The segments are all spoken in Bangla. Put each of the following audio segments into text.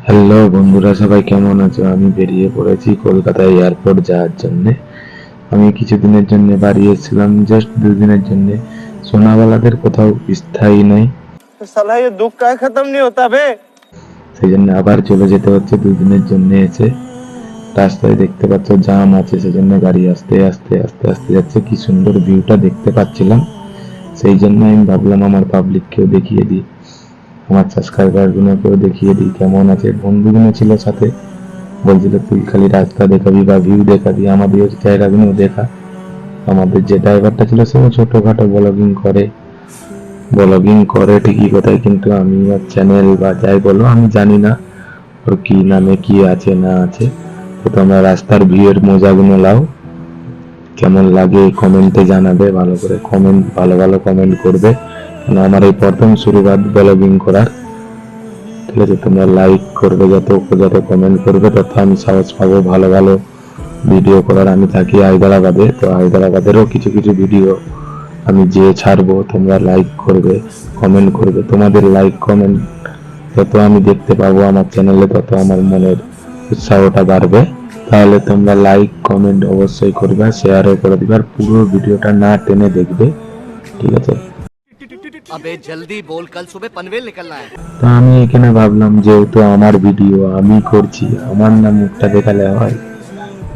হ্যালো বন্ধুরা, সবাই কেমন আছো? আমি বেরিয়ে পড়েছি কলকাতা এয়ারপোর্ট যাওয়ার জন্য। আমি কিছুদিনের জন্য বাড়ি এসেছিলাম, জাস্ট 2 দিনের জন্য। সোনাওয়ালাদের কোথাও স্থায়ী নেই, साला ये दुख का खत्म नहीं होता बे। সেই জন্য আবার চলে যেতে হচ্ছে 2 দিনের জন্য। এসে রাস্তায় দেখতে পাচ্ছ জাম আছে, সেজন্য গাড়ি আস্তে আস্তে আস্তে আস্তে যাচ্ছে। কি সুন্দর ভিউটা দেখতে পাচ্ছিলাম, সেই জন্য আমি ভাবলাম আমার পাবলিককেও দেখিয়ে দিই, আমার সাবস্ক্রাইবার গুলোকেও দেখিয়ে দিই কেমন আছে। বন্ধুগুলো ছিল সাথে, বলছিল তুই খালি রাস্তা দেখাবি বা ভিউ দেখাবি, আমাদের জায়গাগুলো দেখা। আমাদের যে ড্রাইভারটা ছিল সেও ছোটখাটো ব্লগিং করে ঠিকই কথাই, কিন্তু আমি আর চ্যানেল বা যাই বলো আমি জানি না ওর কি নামে কি আছে না আছে। তো তোমরা রাস্তার ভিউয়ের মজাগুলো লাও, কেমন লাগে কমেন্টে জানাবে। ভালো করে কমেন্ট, ভালো ভালো কমেন্ট করবে, কারণ আমার এই প্রথম শুরুবাত ব্লগিং করার। ঠিক আছে, তোমরা লাইক করবে, যত যত কমেন্ট করবে তত আমি সাহস পাবো ভালো ভালো ভিডিও করার। আমি থাকি হায়দ্রাবাদে, তো হায়দ্রাবাদেরও কিছু কিছু ভিডিও আমি যে ছাড়বো, তোমরা লাইক করবে, কমেন্ট করবে। তোমাদের লাইক কমেন্ট যত আমি দেখতে পাবো আমার চ্যানেলে, তত আমার মনের উৎসাহটা বাড়বে। তাহলে তোমরা লাইক কমেন্ট অবশ্যই করবে, শেয়ারও করে দিবে, আর পুরো ভিডিওটা না টেনে দেখবে। ঠিক আছে, अबे जल्दी बोल, कल सुबह पनवेल निकलना है। তো আমি এখানে ভাবলাম যেহেতু আমার ভিডিও আমি করছি, আমার না মুখটা দেখালে হয়?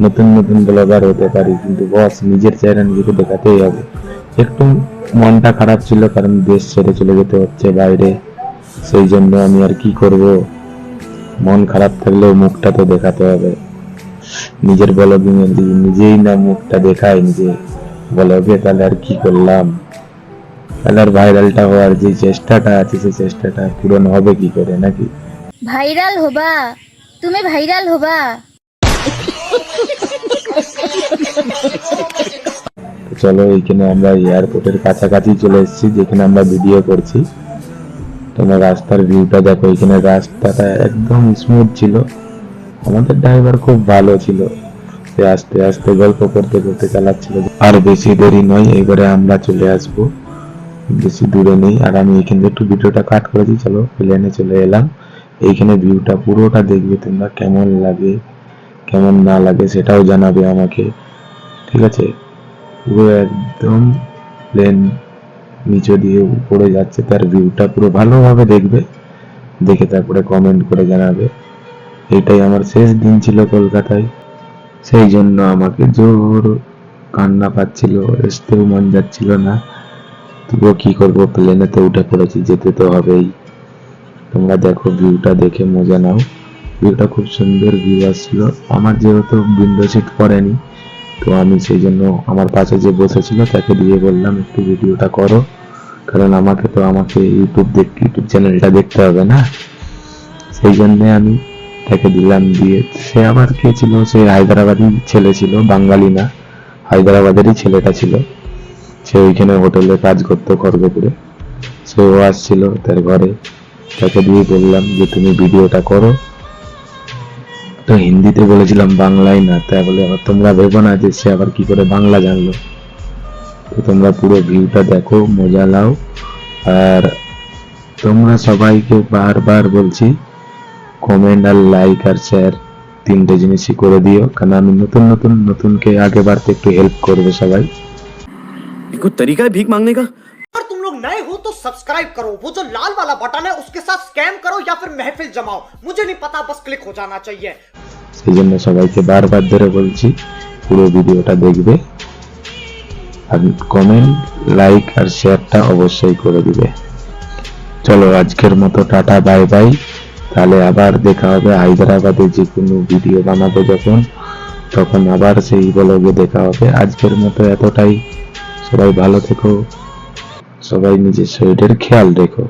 নতুন নতুন ব্লগার হতে পারি, কিন্তু বস নিজের চেহারা নিজেকে দেখাতেই হবে। একটু মনটা খারাপ ছিল, কারণ দেশ ছেড়ে চলে যেতে হচ্ছে বাইরে, সেই জন্য আমি আর কি করব, মন খারাপ থাকলেও মুখটা তো দেখাতে হবে। নিজের ব্লগিং এ নিজেই না মুখটা দেখায় নিজে ব্লগে, তাহলে আর কি করলাম? তাহলে আর ভাইরালটা হওয়ার যে চেষ্টাটা আছে, সেই চেষ্টাটা পূরণ হবে কি করে, নাকি? ভাইরাল হবা, তুমি ভাইরাল হবা। তো চলো, এইখানে আমরা এয়ারপোর্টের কাছাকাছি চলে এসেছি, যেখানে আমরা ভিডিও করছি। তোমরা রাস্তার ভিউটা দেখো, এখানে রাস্তাটা একদম স্মুথ ছিল, আমাদের ড্রাইভার খুব ভালো ছিল, সে আস্তে আস্তে গল্প করতে করতে চালাচ্ছিল। আর বেশি দেরি নয়, এবারে আমরা চলে আসবো, বেশি দূরে নেই। আর আমি এখানে একটু ভিডিওটা কাট করে দিই, চলো প্লেনে চলে এলাম। এইখানে ভিউটা পুরোটা দেখবে তোমরা, কেমন লাগে কেমন না লাগে সেটাও জানাবে আমাকে। ঠিক আছে, পুরো একদম প্লেন নিচে দিয়ে উপরে যাচ্ছে, তার ভিউটা পুরো ভালোভাবে দেখবে, দেখে তারপরে কমেন্ট করে জানাবে। এইটাই আমার শেষ দিন ছিল কলকাতায়, সেই জন্য আমাকে জোর কান্না পাচ্ছিল, আসতেও মন যাচ্ছিল না। তবুও কি করবো, প্লেনেতে উঠে পড়েছি, যেতে তো হবেই। তোমরা দেখো, ভিউটা দেখে মজা নাও। ভিউটা খুব সুন্দর ভিউ আসছিল। আমার যেহেতু উইন্ডো সিট পড়েনি, তো আমি সেই জন্য আমার পাশে যে বসেছিল তাকে দিয়ে বললাম একটু ভিডিওটা করো, কারণ আমাকে ইউটিউব চ্যানেলটা দেখতে হবে না, সেই জন্য আমি তাকে দিলাম। দিয়ে সে আবার কে ছিল, সে হায়দ্রাবাদি ছেলে ছিল, বাঙালি না, হায়দ্রাবাদেরই ছেলেটা ছিল। সে ওইখানে হোটেলে কাজ করতো খড়গপুরে, সেও আসছিল তার ঘরে। তাকে দিয়ে বললাম যে তুমি ভিডিওটা করো, তো হিন্দিতে বলেছিলাম, বাংলায় না। তাই বলে আবার তোমরা ভেবো না যে সে আবার কি করে বাংলা জানলো। তো তোমরা পুরো ভিউটা দেখো, মজা নাও। আর তোমরা সবাইকে বারবার বলছি, কমেন্ট আর লাইক আর শেয়ার তিনটে জিনিসই করে দিও, কারণ আমি নতুনকে আগে বাড়তে একটু হেল্প করবে সবাই। कोई तरीका है भीख मांगने का? अगर तुम लोग नए हो तो सब्सक्राइब करो, वो जो लाल वाला बटन है उसके साथ स्कैम करो या फिर महफिल जमाओ, मुझे नहीं पता, बस क्लिक हो जाना चाहिए। সেই জন্য সবাইকে বারবার ধরে বলছি পুরো ভিডিওটা দেখবে, আর কমেন্ট লাইক আর শেয়ারটা অবশ্যই করে দিবে। চলো আজকের মতো টাটা, বাই বাই। তাহলে আবার দেখা হবে হায়দ্রাবাদে, যে কোনো ভিডিও বানাবো যখন, তখন আবার সেই ব্লগে দেখা হবে। আজকের মতো এতটাই। সবাই ভালো থেকো, সবাই নিজের শরীরের খেয়াল রেখো।